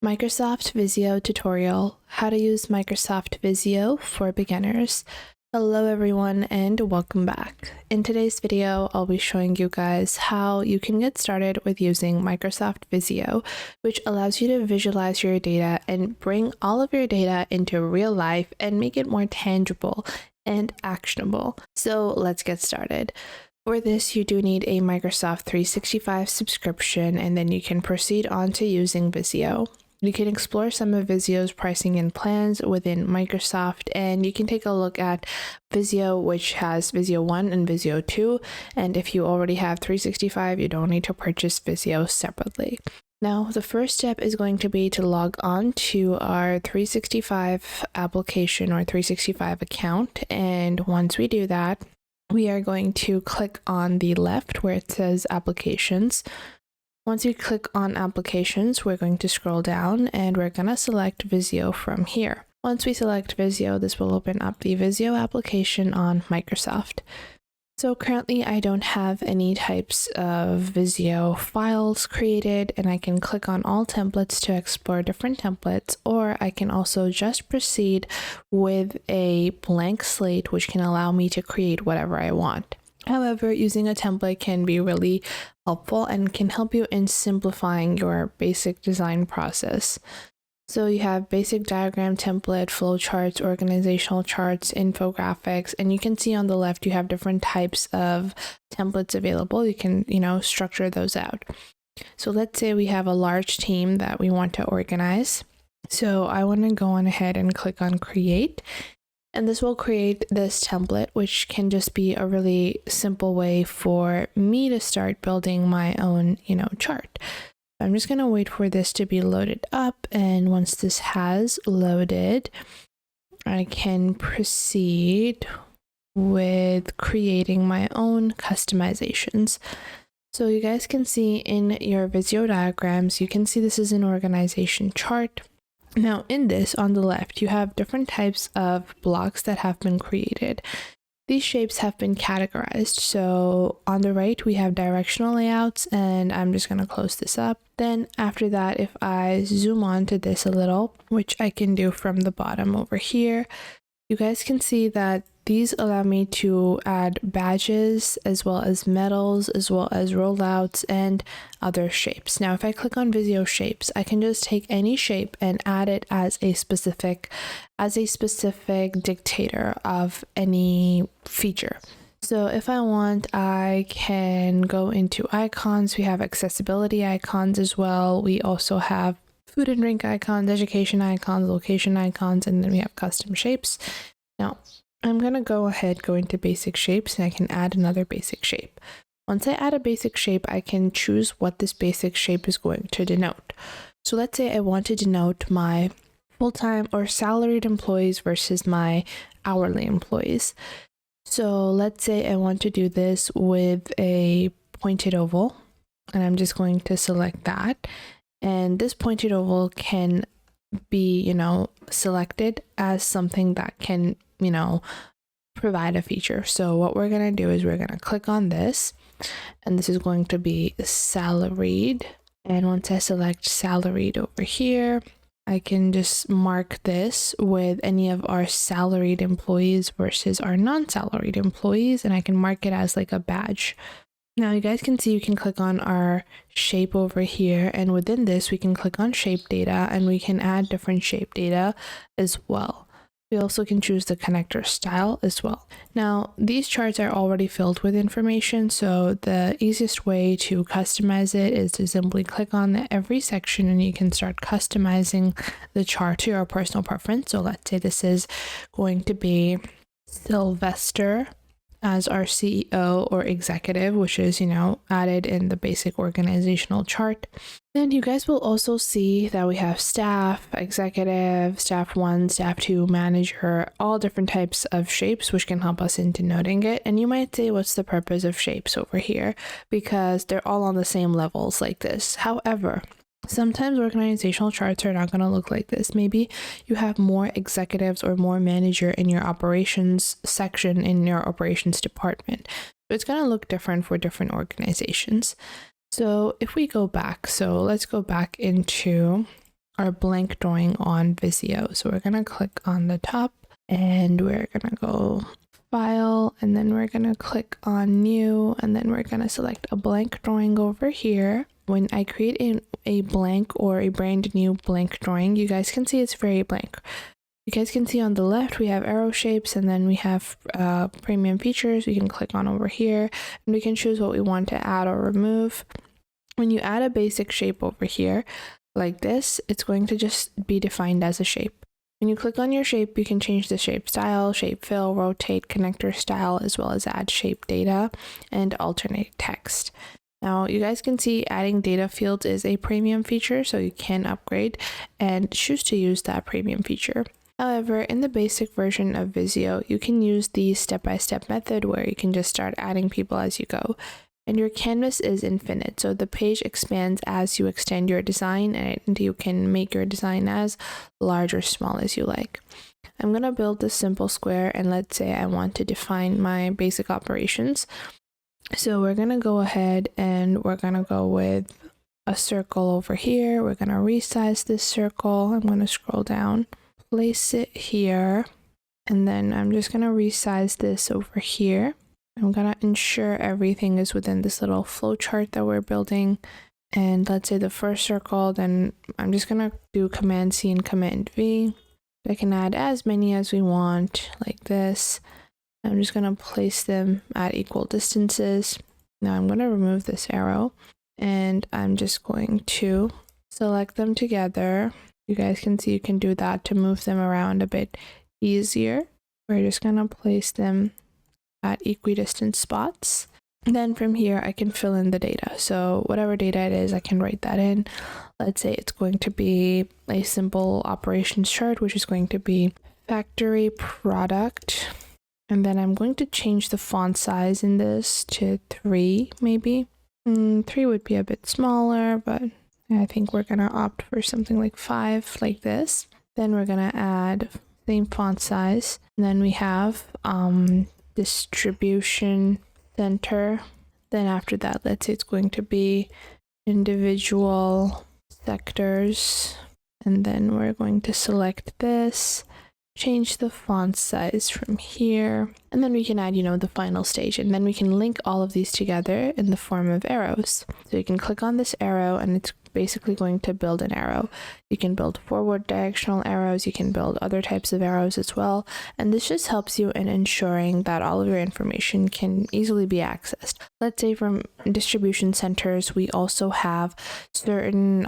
Microsoft Visio tutorial, how to use Microsoft Visio for beginners. Hello everyone and welcome back. In today's video, I'll be showing you guys how you can get started with using Microsoft Visio, which allows you to visualize your data and bring all of your data into real life and make it more tangible and actionable. So let's get started. For this, you do need a Microsoft 365 subscription, and then you can proceed on to using Visio. You can explore some of Visio's pricing and plans within Microsoft, and you can take a look at Visio, which has Visio 1 and Visio 2. And if you already have 365, you don't need to purchase Visio separately. Now, the first step is going to be to log on to our 365 application or 365 account. And once we do that, we are going to click on the left where it says applications. Once you click on applications, we're going to scroll down and we're going to select Visio from here. Once we select Visio, this will open up the Visio application on Microsoft. So currently I don't have any types of Visio files created, and I can click on all templates to explore different templates, or I can also just proceed with a blank slate, which can allow me to create whatever I want. However, using a template can be really helpful and can help you in simplifying your basic design process. So you have basic diagram template, flowcharts, organizational charts, infographics, and you can see on the left you have different types of templates available. You can, structure those out. So let's say we have a large team that we want to organize. So I want to go on ahead and click on create. And this will create this template, which can just be a really simple way for me to start building my own, chart. I'm just going to wait for this to be loaded up. And once this has loaded, I can proceed with creating my own customizations. So you guys can see in your Visio diagrams, you can see this is an organization chart. Now in this, on the left, you have different types of blocks that have been created. These shapes have been categorized. So on the right, we have directional layouts, and I'm just going to close this up. Then after that, if I zoom on to this a little, which I can do from the bottom over here, you guys can see that these allow me to add badges as well as medals, as well as rollouts and other shapes. Now, if I click on Visio shapes, I can just take any shape and add it as a specific dictator of any feature. So if I want, I can go into icons. We have accessibility icons as well. We also have food and drink icons, education icons, location icons, and then we have custom shapes. Now, I'm going to go into basic shapes, and I can add another basic shape. Once I add a basic shape, I can choose what this basic shape is going to denote. So let's say I want to denote my full-time or salaried employees versus my hourly employees. So let's say I want to do this with a pointed oval, and I'm just going to select that. And this pointed oval can be, selected as something that can, provide a feature. So what we're going to do is we're going to click on this, and this is going to be salaried. And once I select salaried over here, I can just mark this with any of our salaried employees versus our non-salaried employees, and I can mark it as like a badge. Now you guys can see you can click on our shape over here, and within this we can click on shape data, and we can add different shape data as well. We also can choose the connector style as well. Now these charts are already filled with information, so the easiest way to customize it is to simply click on every section, and you can start customizing the chart to your personal preference. So let's say this is going to be Sylvester as our CEO or executive, which is, added in the basic organizational chart. Then you guys will also see that we have staff, executive, staff 1, staff 2, manager, all different types of shapes, which can help us in denoting it. And you might say, what's the purpose of shapes over here? Because they're all on the same levels like this. However, sometimes organizational charts are not going to look like this. Maybe you have more executives or more manager in your operations section in your operations department. So it's going to look different for different organizations. So if we go back, so let's go back into our blank drawing on Visio. So we're going to click on the top and we're going to go File, and then we're going to click on New, and then we're going to select a blank drawing over here. When I create a blank or a brand new blank drawing, you guys can see it's very blank. You guys can see on the left we have arrow shapes, and then we have premium features. We can click on over here and we can choose what we want to add or remove. When you add a basic shape over here like this, it's going to just be defined as a shape. When you click on your shape, you can change the shape style, shape fill, rotate, connector style, as well as add shape data and alternate text. Now you guys can see adding data fields is a premium feature, so you can upgrade and choose to use that premium feature. However, in the basic version of Visio, you can use the step-by-step method where you can just start adding people as you go. And your canvas is infinite, so the page expands as you extend your design, and you can make your design as large or small as you like. I'm going to build this simple square, and let's say I want to define my basic operations. So we're going to go ahead and we're going to go with a circle over here. We're going to resize this circle. I'm going to scroll down, place it here, and then I'm just going to resize this over here. I'm going to ensure everything is within this little flowchart that we're building. And let's say the first circle, then I'm just going to do Command C and Command V. I can add as many as we want, like this. I'm just going to place them at equal distances. Now I'm going to remove this arrow, and I'm just going to select them together. You guys can see you can do that to move them around a bit easier. We're just going to place them at equidistant spots. And then from here, I can fill in the data. So whatever data it is, I can write that in. Let's say it's going to be a simple operations chart, which is going to be factory product. And then I'm going to change the font size in this to 3, maybe. 3 would be a bit smaller, but I think we're going to opt for something like 5, like this. Then we're going to add same font size. And then we have distribution center. Then after that, let's say it's going to be individual sectors. And then we're going to select this, change the font size from here, and then we can add, the final stage, and then we can link all of these together in the form of arrows. So you can click on this arrow and it's basically going to build an arrow. You can build forward directional arrows, you can build other types of arrows as well, and this just helps you in ensuring that all of your information can easily be accessed. Let's say from distribution centers, we also have certain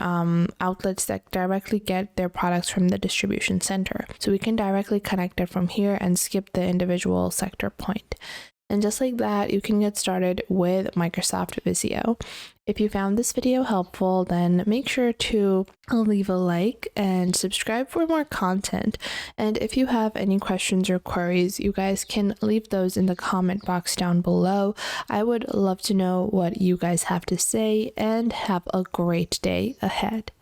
outlets that directly get their products from the distribution center. So we can directly connect it from here and skip the individual sector point. And just like that, you can get started with Microsoft Visio. If you found this video helpful, then make sure to leave a like and subscribe for more content. And if you have any questions or queries, you guys can leave those in the comment box down below. I would love to know what you guys have to say, and have a great day ahead.